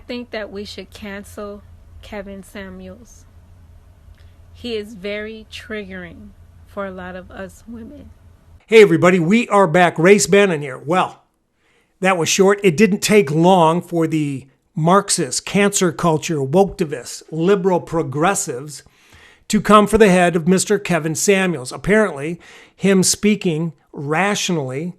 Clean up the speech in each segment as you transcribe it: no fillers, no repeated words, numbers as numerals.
think that we should cancel Kevin Samuels. He is very triggering for a lot of us women. Hey everybody, we are back. Rayce, Bannon here. Well, that was short. It didn't take long for the Marxist, cancer culture, woketivists, liberal progressives to come for the head of Mr. Kevin Samuels. Apparently, him speaking rationally,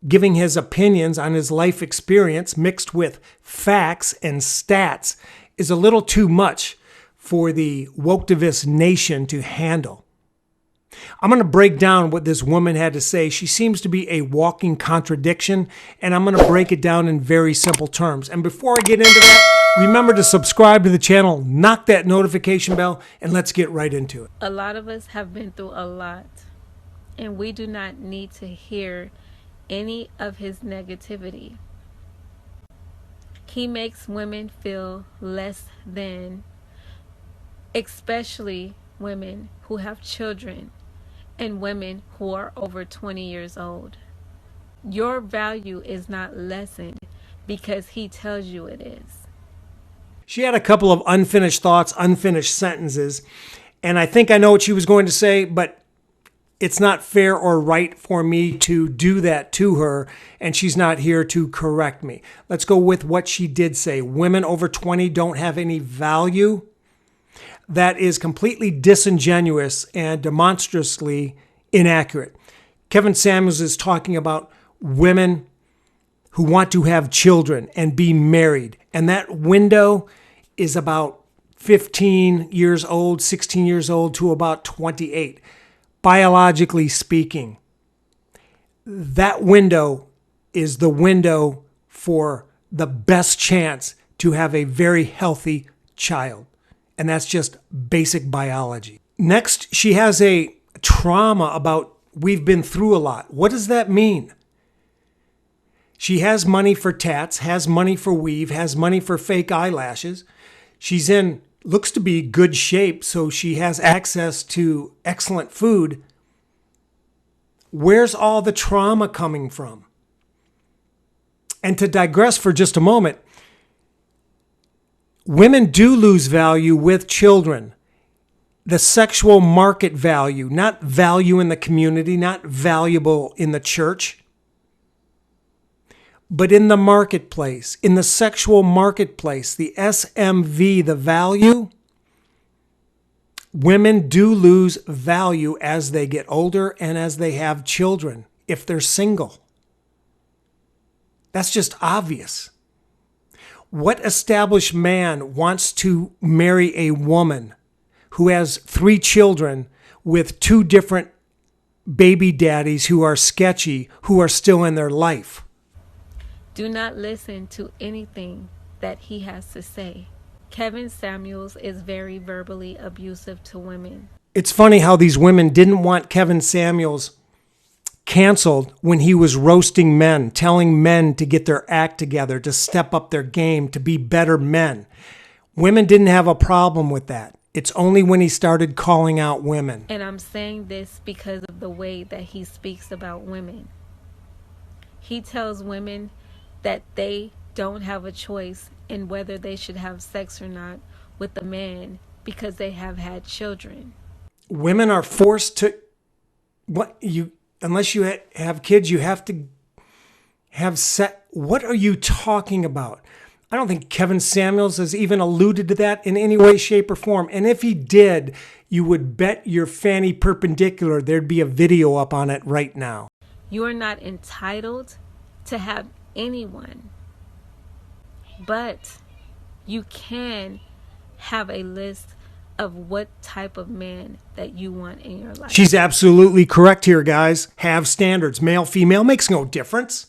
giving his opinions on his life experience mixed with facts and stats is a little too much for the woktivist nation to handle. I'm going to break down what this woman had to say. She seems to be a walking contradiction, and I'm going to break it down in very simple terms. And before I get into that, remember to subscribe to the channel, knock that notification bell, and let's get right into it. A lot of us have been through a lot, and we do not need to hear any of his negativity. He makes women feel less than, especially women who have children and women who are over 20 years old. Your value is not lessened because he tells you it is. She had a couple of unfinished thoughts, unfinished sentences, and I think I know what she was going to say, but it's not fair or right for me to do that to her, and she's not here to correct me. Let's go with what she did say. Women over 20 don't have any value. That is completely disingenuous and demonstrably inaccurate. Kevin Samuels is talking about women who want to have children and be married. And that window is about 15 years old, 16 years old to about 28. Biologically speaking, that window is the window for the best chance to have a very healthy child. And that's just basic biology. Next, she has a trauma about we've been through a lot. What does that mean? She has money for tats, has money for weave, has money for fake eyelashes. She's in, looks to be good shape, so she has access to excellent food. Where's all the trauma coming from? And to digress for just a moment, women do lose value with children. The sexual market value, not value in the community, not valuable in the church, but in the marketplace, in the sexual marketplace, the SMV, the value, women do lose value as they get older and as they have children, if they're single. That's just obvious. What established man wants to marry a woman who has 3 children with 2 different baby daddies who are sketchy, who are still in their life? Do not listen to anything that he has to say. Kevin Samuels is very verbally abusive to women. It's funny how these women didn't want Kevin Samuels canceled when he was roasting men, telling men to get their act together, to step up their game, to be better men. Women didn't have a problem with that. It's only when he started calling out women. And I'm saying this because of the way that he speaks about women. He tells women that they don't have a choice in whether they should have sex or not with a man because they have had children. Women are forced to, unless you have kids, you have to have sex. What are you talking about? I don't think Kevin Samuels has even alluded to that in any way, shape, or form. And if he did, you would bet your fanny perpendicular there'd be a video up on it right now. You are not entitled to have anyone, but you can have a list of what type of man that you want in your life. She's absolutely correct here, guys. Have standards. Male, female makes no difference.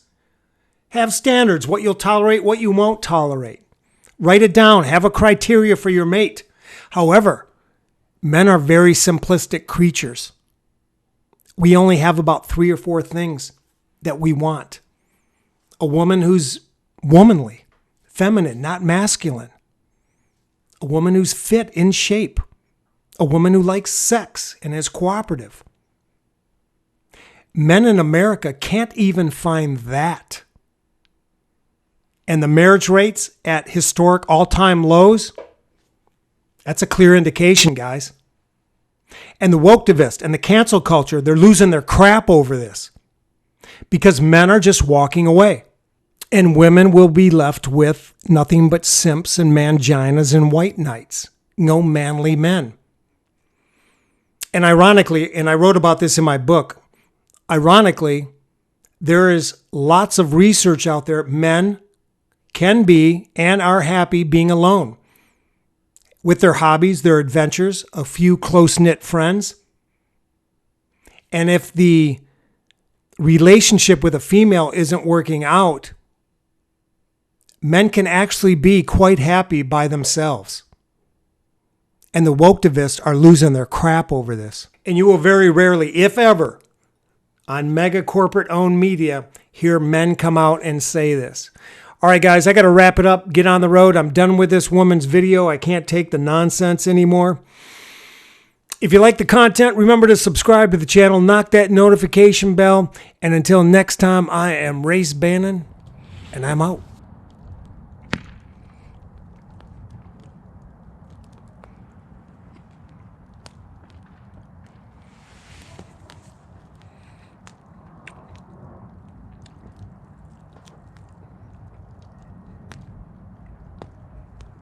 Have standards, what you'll tolerate, what you won't tolerate. Write it down. Have a criteria for your mate. However, men are very simplistic creatures. We only have about 3 or 4 things that we want. A woman who's womanly, feminine, not masculine. A woman who's fit, in shape. A woman who likes sex and is cooperative. Men in America can't even find that. and the marriage rates at historic all-time lows, that's a clear indication, guys. And the woketivist and the cancel culture, they're losing their crap over this because men are just walking away. And women will be left with nothing but simps and manginas and white knights. No manly men. And ironically, and I wrote about this in my book, ironically, there is lots of research out there. Men can be and are happy being alone with their hobbies, their adventures, a few close-knit friends. And if the relationship with a female isn't working out, men can actually be quite happy by themselves. And the woketivists are losing their crap over this. And you will very rarely, if ever, on mega corporate owned media, hear men come out and say this. All right, guys, I got to wrap it up, get on the road. I'm done with this woman's video. I can't take the nonsense anymore. If you like the content, remember to subscribe to the channel, knock that notification bell. And until next time, I am Rayce Bannon, and I'm out.